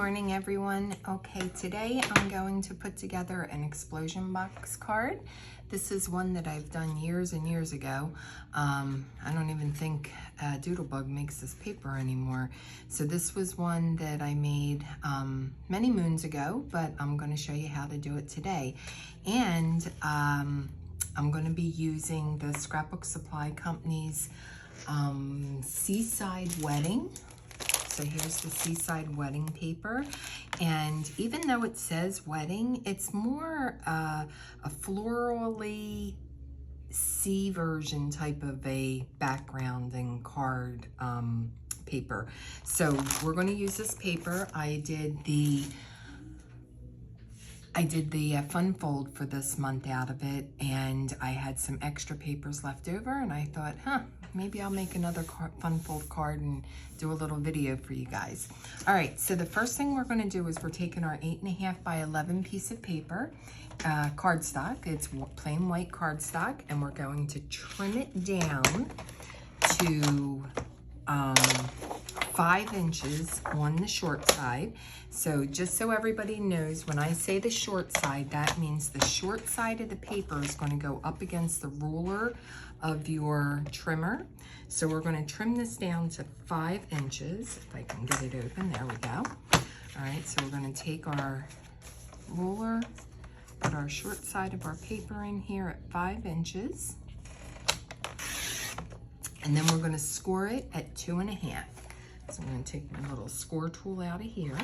morning, everyone. Okay, today I'm going to put together an explosion box card. This is one that I've done years and years ago. I don't even think Doodlebug makes this paper anymore. So this was one that I made many moons ago, but I'm going to show you how to do it today. And I'm going to be using the Scrapbook Supply Company's Seaside Wedding. So here's the Seaside Wedding paper, and even though it says wedding, it's more a florally sea version type of a background and card paper. So we're going to use this paper. I did the fun fold for this month out of it, and I had some extra papers left over, and I thought, maybe I'll make another fun fold card and do a little video for you guys. All right, so the first thing we're going to do is we're taking our 8.5 by 11 piece of paper, cardstock. It's plain white cardstock, and we're going to trim it down to 5 inches on the short side. So just so everybody knows, when I say the short side, that means the short side of the paper is going to go up against the ruler of your trimmer. So we're going to trim this down to 5 inches. If I can get it open, there we go. All right, so we're going to take our ruler, put our short side of our paper in here at 5 inches. And then we're going to score it at 2.5. So I'm going to take my little score tool out of here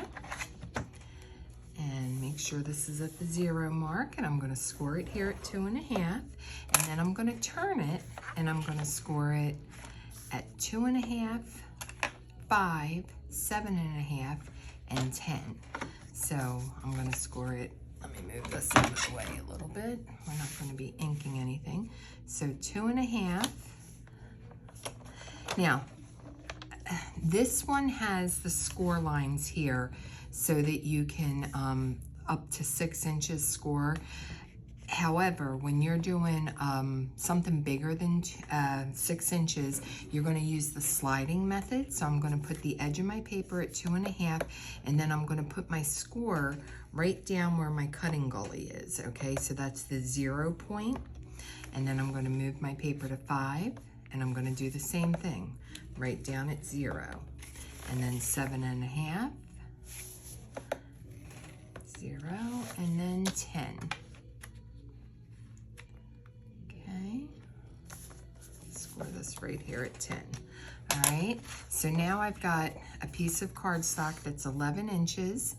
and make sure this is at the 0 mark, and I'm going to score it here at 2.5, and then I'm going to turn it and I'm going to score it at 2.5, 5, 7.5, and 10. So I'm going to score it. Let me move this out of the way a little bit. We're not going to be inking anything. So 2.5. Now, this one has the score lines here so that you can up to 6 inches score. However, when you're doing something bigger than 6 inches, you're going to use the sliding method. So I'm going to put the edge of my paper at 2.5, and then I'm going to put my score right down where my cutting gully is. Okay, so that's the 0 point. And then I'm going to move my paper to 5, and I'm going to do the same thing right down at 0. And then 7.5, 0, and then 10. Okay, score this right here at 10. All right, so now I've got a piece of cardstock that's 11 inches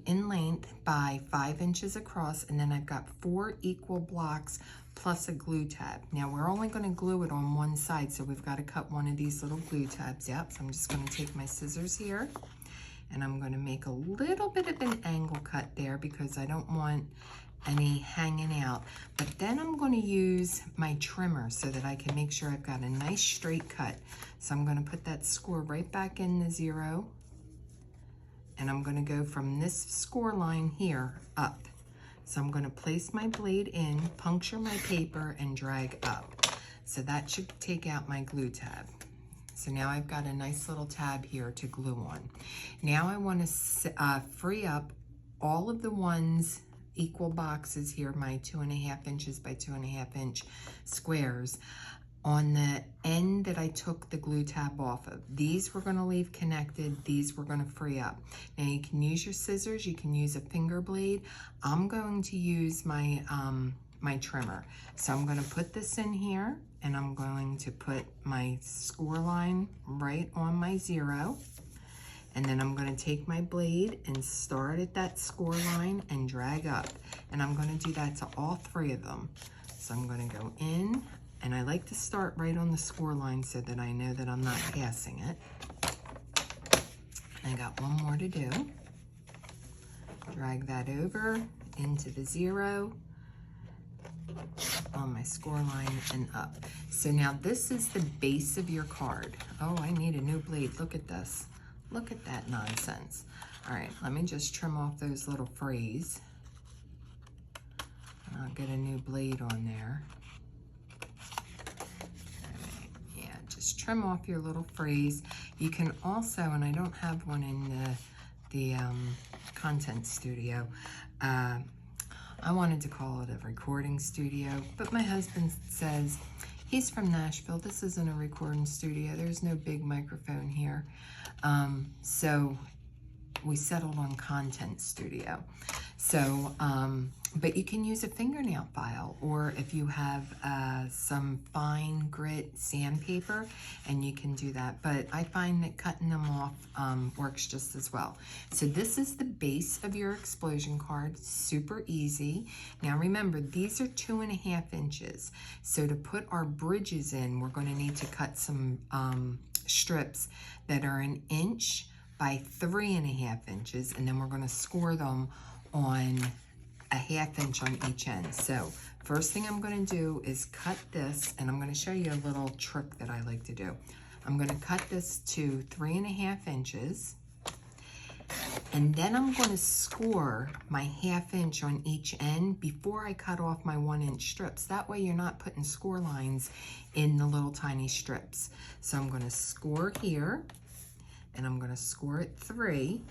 in length by 5 inches across, and then I've got 4 equal blocks plus a glue tab. Now we're only going to glue it on one side, so we've got to cut one of these little glue tabs out. So I'm just going to take my scissors here, and I'm going to make a little bit of an angle cut there because I don't want any hanging out. But then I'm going to use my trimmer so that I can make sure I've got a nice straight cut. So I'm going to put that score right back in the 0, and I'm going to go from this score line here up. So I'm going to place my blade in, puncture my paper, and drag up. So that should take out my glue tab. So now I've got a nice little tab here to glue on. Now I want to free up all of the ones, equal boxes here, my 2.5 inches by 2.5 inch squares, on the end that I took the glue tab off of. These we're going to leave connected, these we're going to free up. Now you can use your scissors, you can use a finger blade. I'm going to use my my trimmer. So I'm going to put this in here, and I'm going to put my score line right on my 0. And then I'm going to take my blade and start at that score line and drag up. And I'm going to do that to all 3 of them. So I'm going to go in, and I like to start right on the score line so that I know that I'm not passing it. I got one more to do. Drag that over into the 0 on my score line and up. So now this is the base of your card. Oh, I need a new blade. Look at this. Look at that nonsense. All right, let me just trim off those little frays. And I'll get a new blade on there. Just trim off your little frays. You can also, and I don't have one in the content studio. I wanted to call it a recording studio, but my husband says he's from Nashville. This isn't a recording studio. There's no big microphone here. So we settled on content studio. So, but you can use a fingernail file, or if you have some fine grit sandpaper, and you can do that. But I find that cutting them off works just as well. So this is the base of your explosion card, super easy. Now remember, these are 2.5 inches. So to put our bridges in, we're going to need to cut some strips that are 1 inch by 3.5 inches, and then we're going to score them on 1/2 inch on each end. So first thing I'm going to do is cut this, and I'm going to show you a little trick that I like to do. I'm going to cut this to 3.5 inches, and then I'm going to score my 1/2 inch on each end before I cut off my 1 inch strips. That way you're not putting score lines in the little tiny strips. So I'm going to score here, and I'm going to score at 3.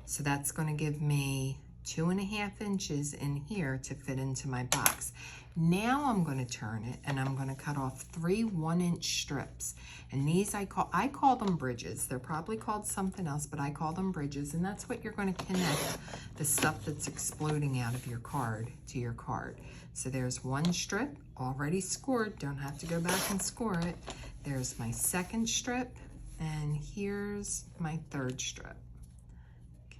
So that's going to give me 2.5 inches in here to fit into my box. Now I'm going to turn it, and I'm going to cut off 3 1-inch strips. And these I call them bridges. They're probably called something else, but I call them bridges. And that's what you're going to connect the stuff that's exploding out of your card to your card. So there's 1 strip already scored. Don't have to go back and score it. There's my 2nd strip, and here's my 3rd strip.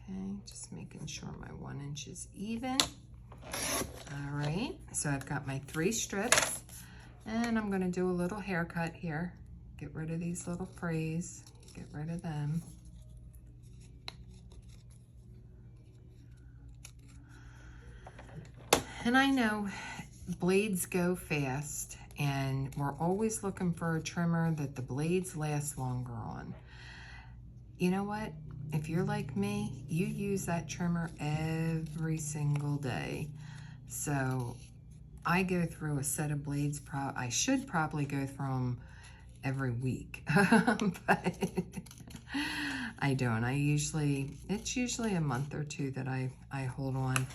Okay, just making sure my 1 inch is even. All right, so I've got my 3 strips, and I'm gonna do a little haircut here. Get rid of these little frays, get rid of them. And I know blades go fast, and we're always looking for a trimmer that the blades last longer on. You know what? If you're like me, you use that trimmer every single day. So I go through a set of blades, I should probably go through them every week, but I don't. It's usually a month or 2 that I hold on,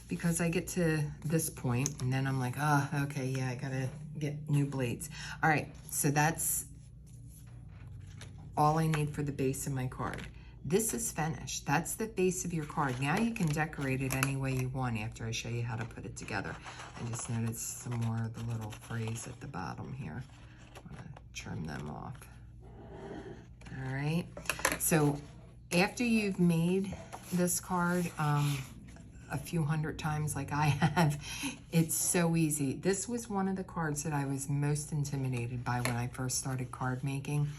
because I get to this point and then I'm like, oh, okay, yeah, I gotta get new blades. All right, so that's all I need for the base of my card. This is finished. That's the base of your card. Now you can decorate it any way you want after I show you how to put it together. I just noticed some more of the little frays at the bottom here. I'm gonna trim them off. All right, so after you've made this card a few hundred times like I have, it's so easy. This was one of the cards that I was most intimidated by when I first started card making.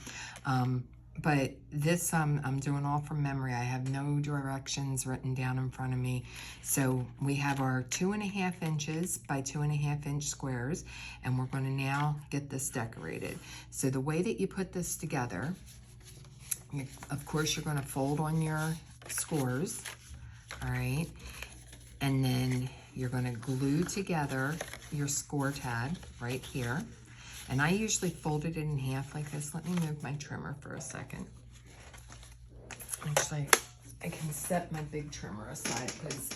But this I'm doing all from memory. I have no directions written down in front of me. So we have our 2.5 inches by 2.5 inch squares, and we're going to now get this decorated. So the way that you put this together, of course, you're going to fold on your scores, all right? And then you're going to glue together your score tab right here. And I usually fold it in half like this. Let me move my trimmer for a second. Actually, I can set my big trimmer aside, because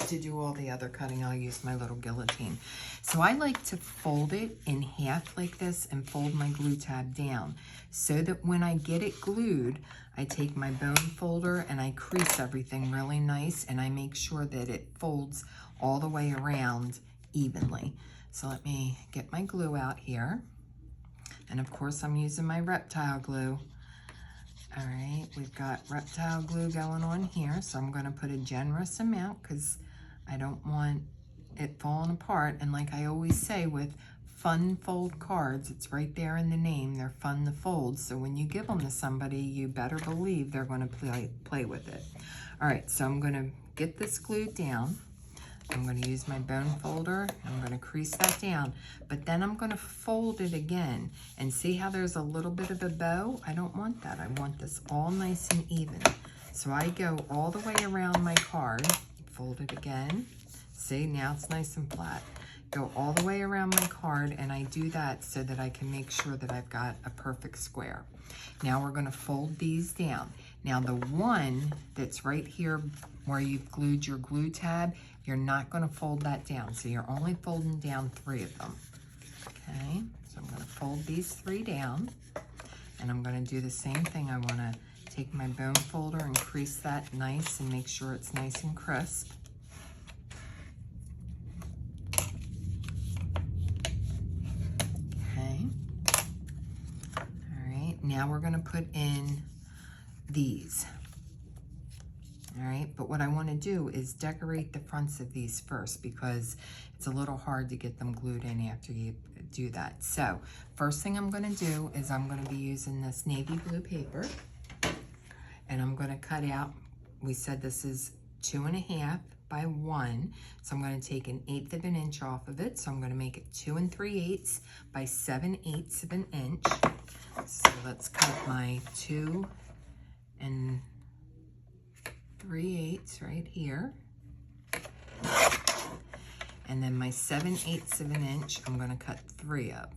to do all the other cutting, I'll use my little guillotine. So I like to fold it in half like this and fold my glue tab down, so that when I get it glued, I take my bone folder and I crease everything really nice, and I make sure that it folds all the way around evenly. So let me get my glue out here. And of course, I'm using my reptile glue. All right, we've got reptile glue going on here. So I'm going to put a generous amount, because I don't want it falling apart. And like I always say with fun fold cards, it's right there in the name. They're fun to fold. So when you give them to somebody, you better believe they're going to play with it. All right, so I'm going to get this glued down. I'm going to use my bone folder. I'm going to crease that down, but then I'm going to fold it again, and see how there's a little bit of a bow? I don't want that. I want this all nice and even. So I go all the way around my card, fold it again. See, now it's nice and flat. Go all the way around my card, and I do that so that I can make sure that I've got a perfect square. Now we're going to fold these down. Now the one that's right here where you've glued your glue tab, you're not going to fold that down. So you're only folding down 3 of them. Okay, so I'm going to fold these 3 down, and I'm going to do the same thing. I want to take my bone folder and crease that nice and make sure it's nice and crisp. Okay. All right, now we're going to put in these. All right, but what I want to do is decorate the fronts of these first because it's a little hard to get them glued in after you do that. So first thing I'm going to do is I'm going to be using this navy blue paper, and I'm going to cut out, we said this is 2.5 by 1, so I'm going to take 1/8 of an inch off of it. So I'm going to make it 2 3/8 by 7/8 of an inch. So let's cut my 2 3/8 right here. And then my 7/8 of an inch, I'm going to cut 3 of.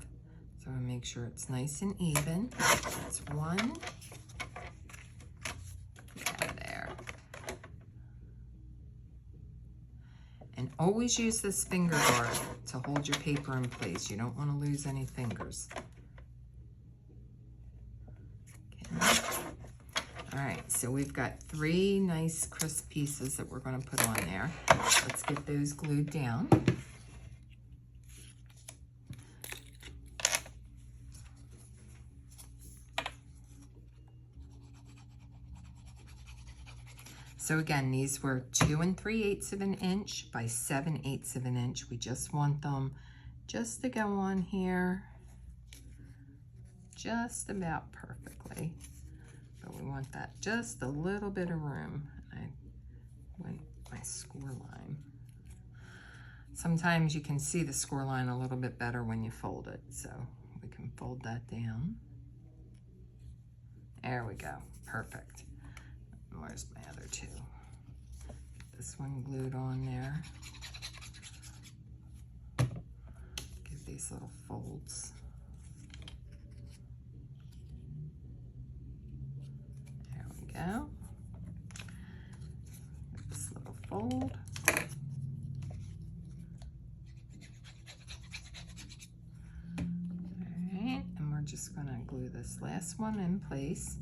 So I'm going to make sure it's nice and even. That's 1. There. And always use this finger guard to hold your paper in place. You don't want to lose any fingers. Okay. All right, so we've got 3 nice crisp pieces that we're going to put on there. Let's get those glued down. So again, these were 2 3/8 of an inch by 7/8 of an inch. We just want them just to go on here just about perfectly. But we want that just a little bit of room. I went my score line. Sometimes you can see the score line a little bit better when you fold it. So we can fold that down. There we go, perfect. Where's my other 2? This one glued on there. Give these little folds. There we go. Get this little fold. Alright, and we're just going to glue this last one in place.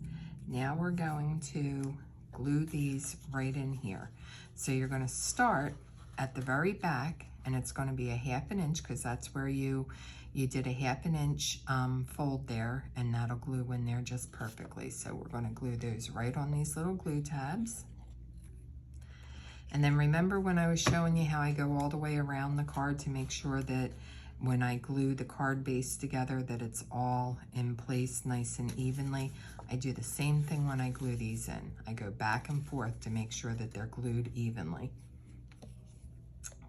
Now we're going to glue these right in here. So you're going to start at the very back, and it's going to be 1/2 inch because that's where you did 1/2 inch fold there, and that'll glue in there just perfectly. So we're going to glue those right on these little glue tabs. And then remember when I was showing you how I go all the way around the card to make sure that when I glue the card base together that it's all in place nice and evenly. I do the same thing when I glue these in. I go back and forth to make sure that they're glued evenly.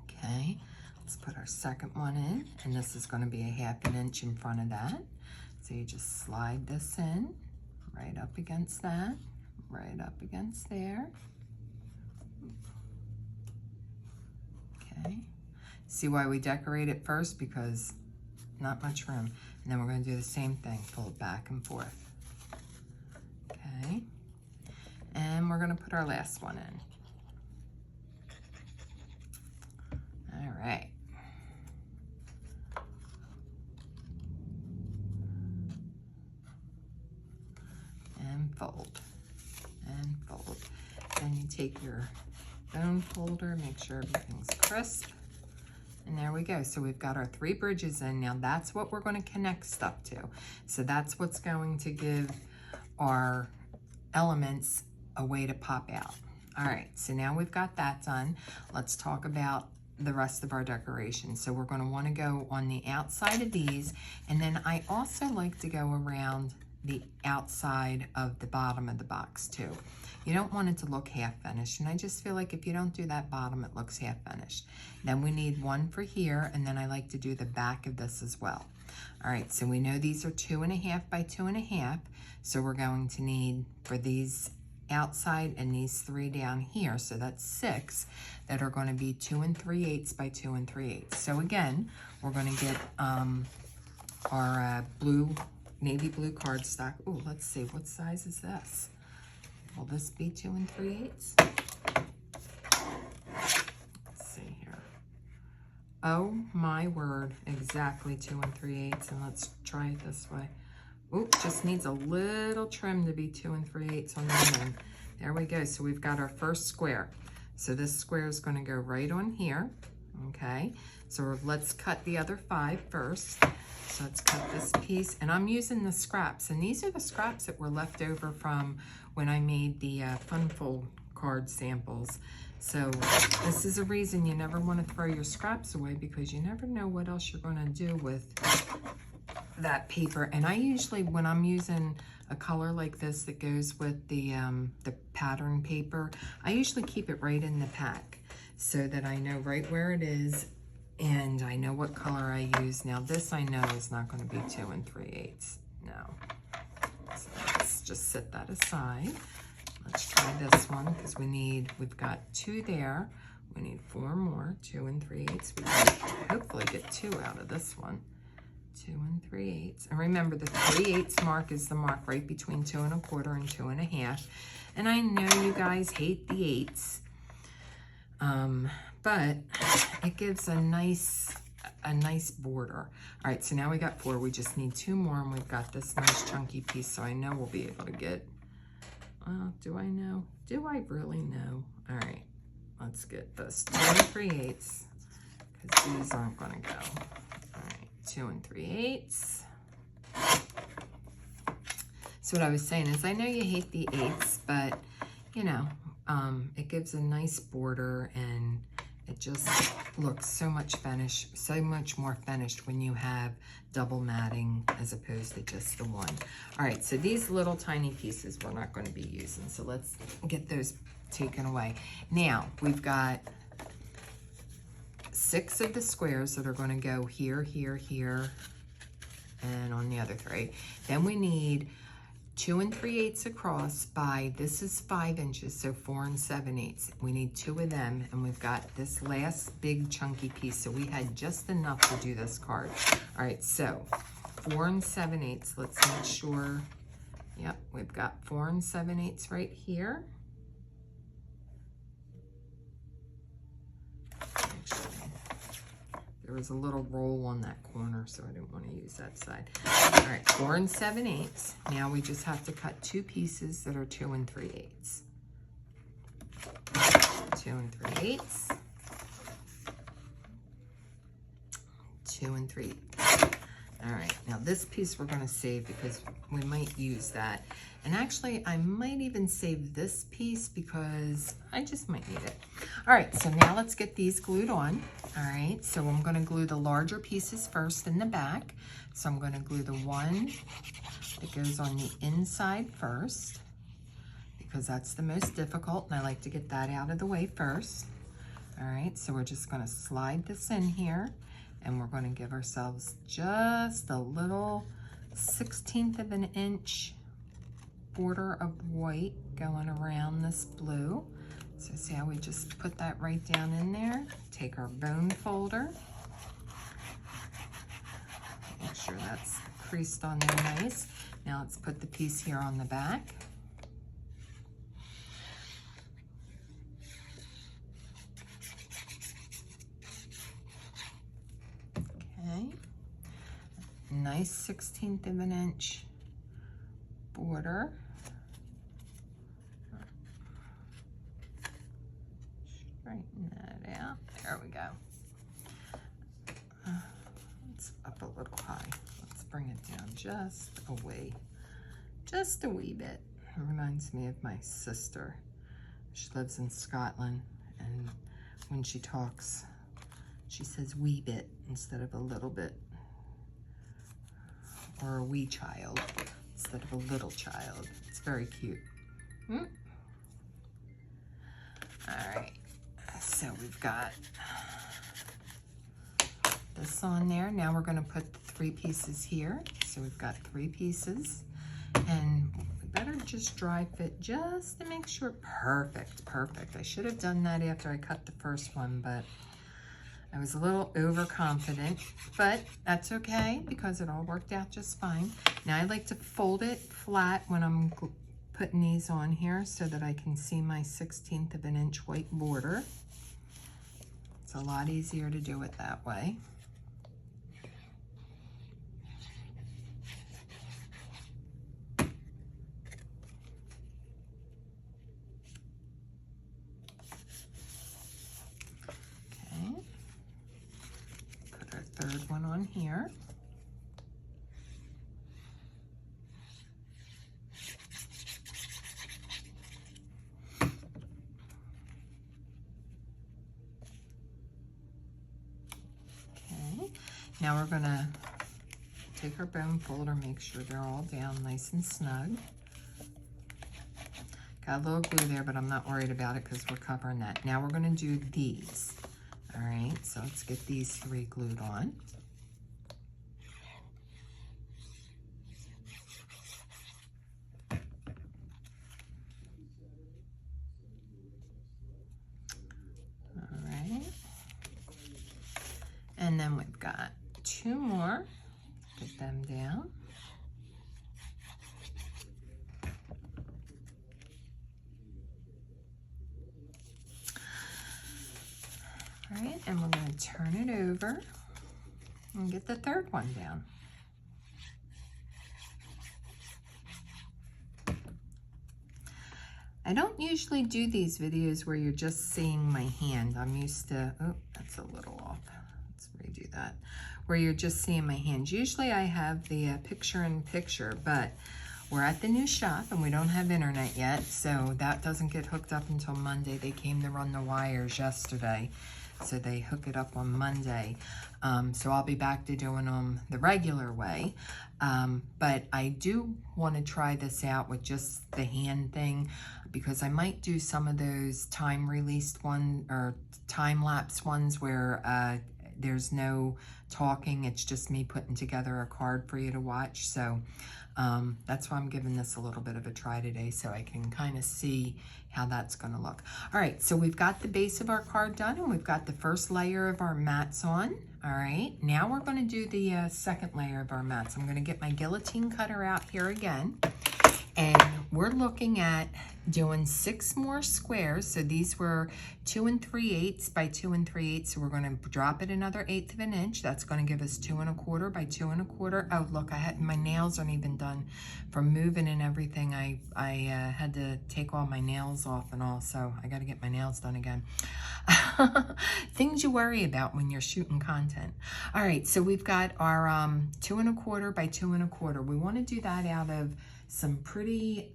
Okay, let's put our second one in, and this is going to be 1/2 inch in front of that. So you just slide this in right up against that, right up against there. Okay. See why we decorate it first? Because not much room. And then we're going to do the same thing, fold back and forth. Okay. And we're going to put our last one in. All right. And fold. And fold. Then you take your bone folder, make sure everything's crisp. And there we go. So we've got our 3 bridges in. Now that's what we're going to connect stuff to. So that's what's going to give our elements a way to pop out. All right, so now we've got that done. Let's talk about the rest of our decoration. So we're going to want to go on the outside of these, and then I also like to go around the outside of the bottom of the box too. You don't want it to look half finished, and I just feel like if you don't do that bottom, it looks half finished. Then we need one for here, and then I like to do the back of this as well. All right, so we know these are 2.5 by 2.5, so we're going to need for these outside and these 3 down here, so that's 6 that are going to be 2 3/8 by 2 3/8. So again, we're going to get our navy blue cardstock. Oh, let's see, what size is this? Will this be 2 3/8? Let's see here. Oh my word, exactly 2 3/8. And let's try it this way. Oop, just needs a little trim to be 2 3/8 on the end. There we go. So we've got our first square. So this square is going to go right on here. Okay, so let's cut the other 5 first. So let's cut this piece, and I'm using the scraps, and these are the scraps that were left over from when I made the Fun Fold card samples. So this is a reason you never want to throw your scraps away, because you never know what else you're going to do with that paper. And I usually, when I'm using a color like this that goes with the pattern paper, I usually keep it right in the pack so that I know right where it is and I know what color I use. Now this I know is not going to be 2 3/8. No. So let's just set that aside. Let's try this one because we've got 2 there. We need 4 more, 2 3/8. We can hopefully get 2 out of this one. 2 3/8. And remember, the 3/8 mark is the mark right between 2 1/4 and 2 1/2. And I know you guys hate the 8s, but it gives a nice border. All right, so now we got 4. We just need 2 more, and we've got this nice chunky piece. So I know we'll be able to get. Do I know? Do I really know? All right, let's get this 2 3/8 because these aren't going to go. 2 3/8. So what I was saying is, I know you hate the 8s, but you know, it gives a nice border, and it just looks so much more finished when you have double matting as opposed to just the one. All right, so these little tiny pieces we're not going to be using, so let's get those taken away. Now we've got 6 of the squares that are going to go here, here, here, and on the other 3. Then we need 2 3/8 across by, this is 5 inches, so 4 7/8. We need 2 of them, and we've got this last big chunky piece, so we had just enough to do this card. All right, so 4 7/8. Let's make sure. Yep, we've got 4 7/8 right here. There was a little roll on that corner, so I didn't want to use that side. All right, 4 7/8. Now we just have to cut 2 pieces that are 2 3/8. 2 3/8. 2 3/8. All right, now this piece we're going to save because we might use that. And actually, I might even save this piece because I just might need it. All right, so now let's get these glued on. All right, so I'm going to glue the larger pieces first in the back. So I'm going to glue the one that goes on the inside first because that's the most difficult, and I like to get that out of the way first. All right, so we're just going to slide this in here, and we're going to give ourselves just a little 1/16 of an inch border of white going around this blue. So see how we just put that right down in there? Take our bone folder. Make sure that's creased on there nice. Now let's put the piece here on the back. Okay. Nice 1/16 of an inch border. Straighten that out. There we go. It's up a little high. Let's bring it down just a wee bit. It reminds me of my sister. She lives in Scotland, and when she talks, she says wee bit instead of a little bit, or a wee child instead of a little child. It's very cute. All right, so we've got this on there. Now we're going to put the 3 pieces here. So we've got 3 pieces, and we better just dry fit just to make sure. Perfect, perfect. I should have done that after I cut the first one, but I was a little overconfident, but that's okay because it all worked out just fine. Now I like to fold it flat when I'm putting these on here so that I can see my 1/16 of an inch white border. It's a lot easier to do it that way. Okay, put our third one on here. Now we're gonna take our bone folder, make sure they're all down nice and snug. Got a little glue there, but I'm not worried about it because we're covering that. Now we're gonna do these. All right, so let's get these 3 glued on. All right, and then we've got 2 more. Get them down. All right, and we're going to turn it over and get the third one down. I don't usually do these videos where you're just seeing my hand. I'm used to, oh, that's a little off. Let's redo that. Where you're just seeing my hands. Usually I have the picture-in-picture, but we're at the new shop and we don't have internet yet, so that doesn't get hooked up until Monday. They came to run the wires yesterday, so they hook it up on Monday. So I'll be back to doing them the regular way. But I do want to try this out with just the hand thing, because I might do some of those time-released one or time-lapse ones where there's no talking, it's just me putting together a card for you to watch. So that's why I'm giving this a little bit of a try today, so I can kind of see how that's going to look. All right, so we've got the base of our card done, and we've got the first layer of our mats on. All right, now we're going to do the second layer of our mats. I'm going to get my guillotine cutter out here again, and we're looking at doing 6 more squares. So these were 2 3/8 by 2 3/8. So we're going to drop it another 1/8 of an inch. That's going to give us 2 1/4 by 2 1/4. Oh, look, my nails aren't even done from moving and everything. I had to take all my nails off and all, so I got to get my nails done again. Things you worry about when you're shooting content. All right, so we've got our 2 1/4 by 2 1/4. We want to do that out of some pretty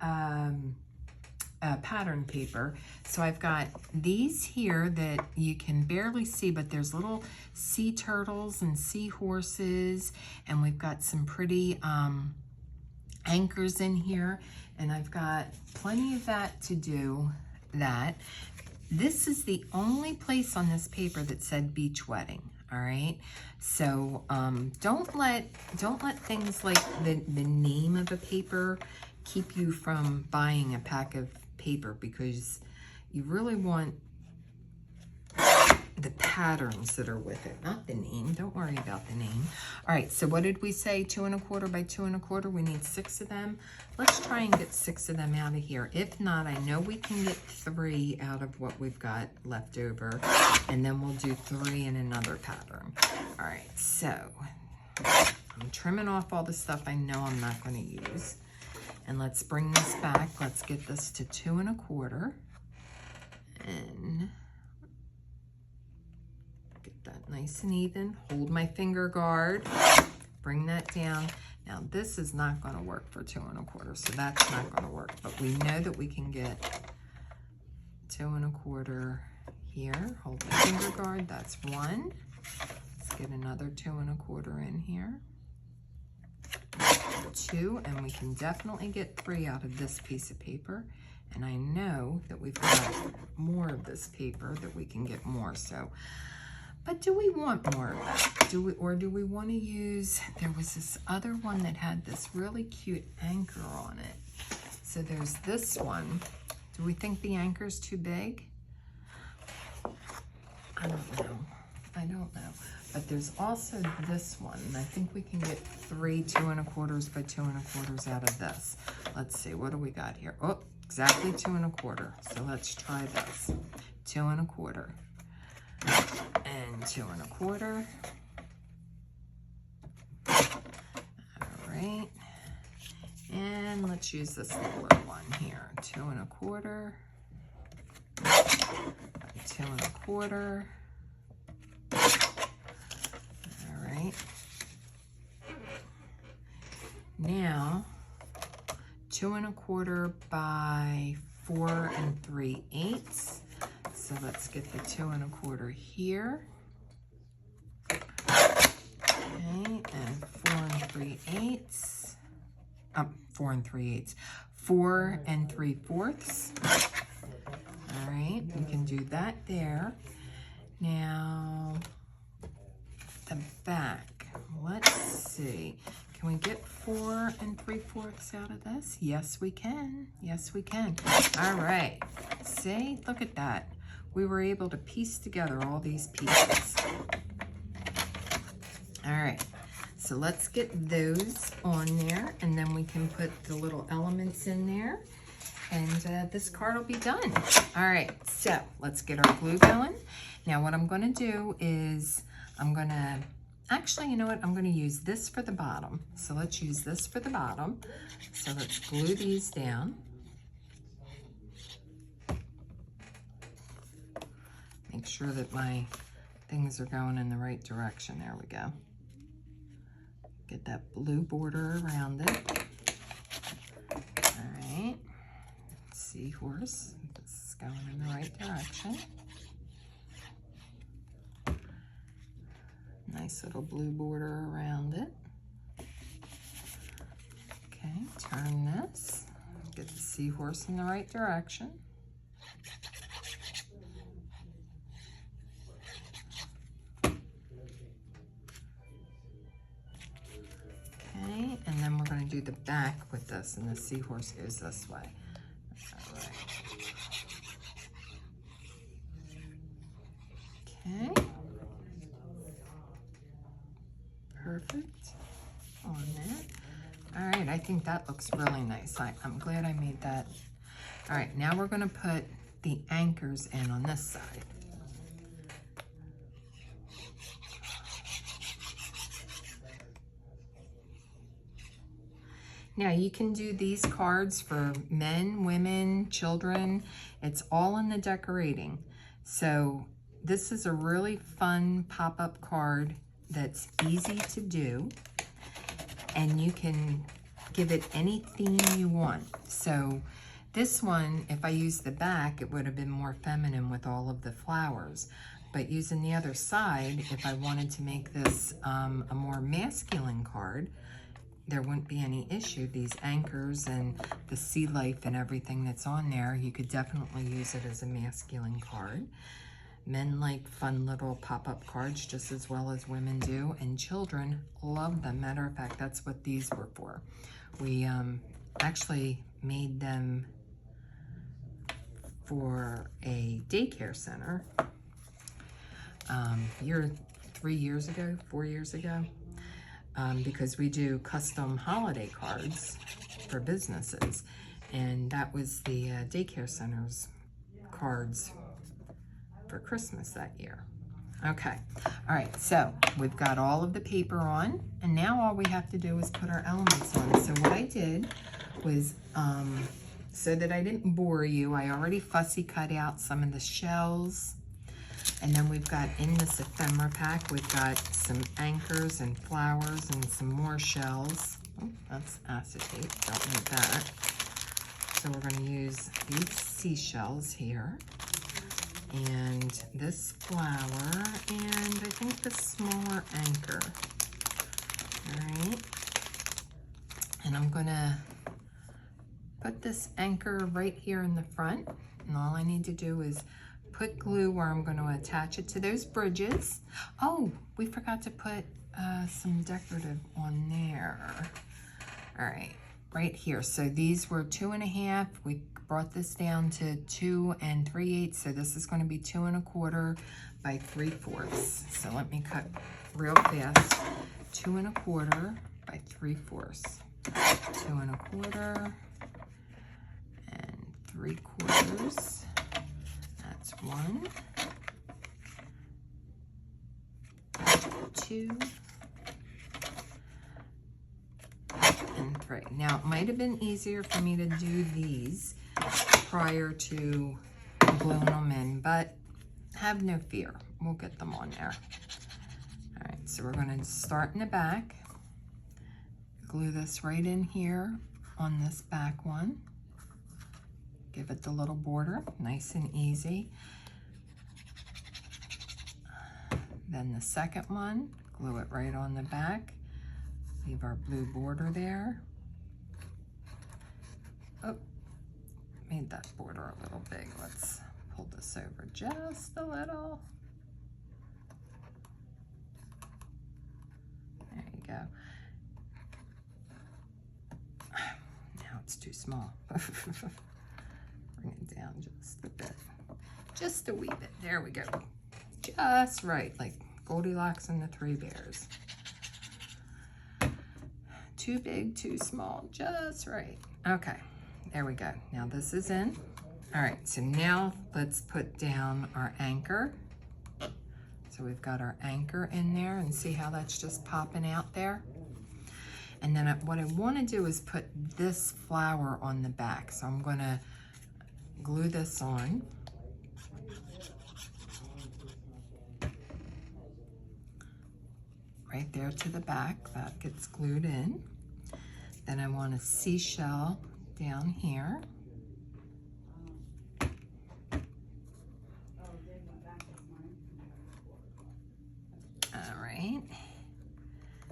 pattern paper. So I've got these here that you can barely see, but there's little sea turtles and seahorses, and we've got some pretty anchors in here, and I've got plenty of that to do that. This is the only place on this paper that said beach wedding. All right, so don't let things like the name of a paper keep you from buying a pack of paper, because you really want the patterns that are with it, not the name. Don't worry about the name. All right, so what did we say? 2 1/4 by 2 1/4. We need 6 of them. Let's try and get 6 of them out of here. If not, I know we can get 3 out of what we've got left over, and then we'll do 3 in another pattern. All right, so I'm trimming off all the stuff I know I'm not going to use. And let's bring this back. Let's get this to 2 1/4. And get that nice and even. Hold my finger guard. Bring that down. Now this is not going to work for 2 1/4, so that's not going to work. But we know that we can get 2 1/4 here. Hold my finger guard. That's 1. Let's get another 2 1/4 in here. 2, and we can definitely get 3 out of this piece of paper. And I know that we've got more of this paper that we can get more. So, but do we want more of that? Do we want to use? There was this other one that had this really cute anchor on it. So there's this one. Do we think the anchor's too big? I don't know. but there's also this one. And I think we can get 3 2 1/4 by 2 1/4 out of this. Let's see, what do we got here? Oh, exactly 2 1/4. So let's try this. 2 1/4 and 2 1/4. All right. And let's use this little one here. 2 1/4. 2 1/4. All right. Now, 2 1/4 by 4 3/8. So let's get the 2 1/4 here. Okay, and 4 3/8. 4 3/8. 4 3/4. All right, we can do that there. Now, the back. Let's see. Can we get 4 3/4 out of this? Yes, we can. Yes, we can. All right. See, look at that. We were able to piece together all these pieces. All right. So let's get those on there, and then we can put the little elements in there, and this card will be done. All right, so let's get our glue going. Now what I'm going to do is actually, you know what? I'm going to use this for the bottom. So let's use this for the bottom. So let's glue these down. Make sure that my things are going in the right direction. There we go. Get that blue border around it. All right. Seahorse. This is going in the right direction. Nice little blue border around it. Okay, turn this. Get the seahorse in the right direction. Okay, and then we're going to do the back with this, and the seahorse goes this way. All right. Okay. Perfect on that. All right, I think that looks really nice. I'm glad I made that. All right, now we're going to put the anchors in on this side. Now you can do these cards for men, women, children. It's all in the decorating. So this is a really fun pop-up card that's easy to do, and you can give it any theme you want. So this one, if I used the back, it would have been more feminine with all of the flowers. But using the other side, if I wanted to make this a more masculine card, there wouldn't be any issue. These anchors and the sea life and everything that's on there, you could definitely use it as a masculine card. Men like fun little pop-up cards just as well as women do, and children love them. Matter of fact, that's what these were for. We actually made them for a daycare center 4 years ago, because we do custom holiday cards for businesses, and that was the daycare center's cards for Christmas that year. Okay, all right, so we've got all of the paper on, and now all we have to do is put our elements on. So what I did was, so that I didn't bore you, I already fussy cut out some of the shells. And then we've got in this ephemera pack, we've got some anchors and flowers and some more shells. Oh, that's acetate, don't need that. So we're going to use these seashells here, and this flower, and I think the smaller anchor. All right. And I'm going to put this anchor right here in the front, and all I need to do is put glue where I'm going to attach it to those bridges. Oh, we forgot to put some decorative on there. All right, right here. So these were 2 1/2. We brought this down to 2 3/8. So this is going to be 2 1/4 by 3/4. So let me cut real fast. 2 1/4 by 3/4. 2 1/4 and 3/4. That's 1, 2, and 3. Now, it might have been easier for me to do these prior to gluing them in, but have no fear. We'll get them on there. All right, so we're going to start in the back. Glue this right in here on this back one. Give it the little border, nice and easy. Then the second one, glue it right on the back. Leave our blue border there. Oh, made that border a little big. Let's pull this over just a little. There you go. Now it's too small. Bring it down just a bit. Just a wee bit. There we go. Just right, like Goldilocks and the Three Bears. Too big, too small, just right. Okay, there we go. Now this is in. All right, so now let's put down our anchor. So we've got our anchor in there, and see how that's just popping out there? And then what I want to do is put this flower on the back. So I'm going to glue this on. Right there to the back, that gets glued in. Then I want a seashell down here. All right.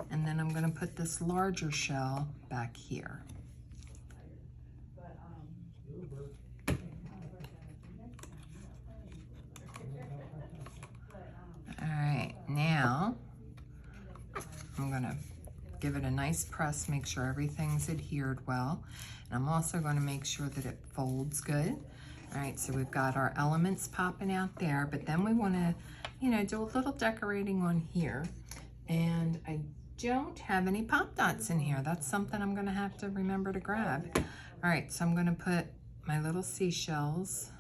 And then I'm going to put this larger shell back here. All right, now I'm going to give it a nice press, make sure everything's adhered well. And I'm also going to make sure that it folds good. All right, so we've got our elements popping out there, but then we want to, you know, do a little decorating on here. And I don't have any pop dots in here. That's something I'm going to have to remember to grab. All right, so I'm going to put my little seashells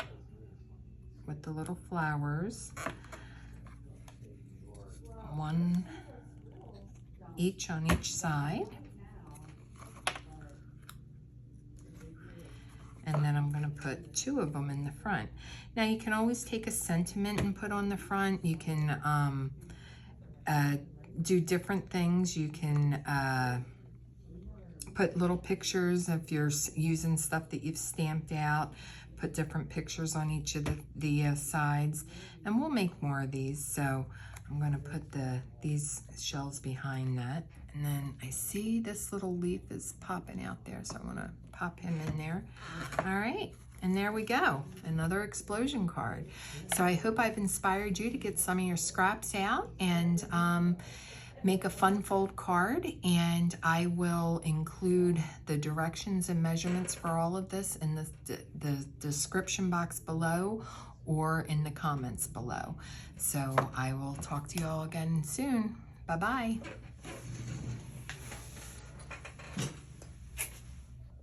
with the little flowers. One each on each side. And then I'm going to put 2 of them in the front. Now you can always take a sentiment and put on the front. You can do different things. You can put little pictures if you're using stuff that you've stamped out. Put different pictures on each of the sides. And we'll make more of these. So I'm going to put these shells behind that. And then I see this little leaf is popping out there, so I'm going to pop him in there. All right, and there we go, another explosion card. So I hope I've inspired you to get some of your scraps out and make a fun fold card, and I will include the directions and measurements for all of this in the description box below or in the comments below. So I will talk to you all again soon. Bye-bye.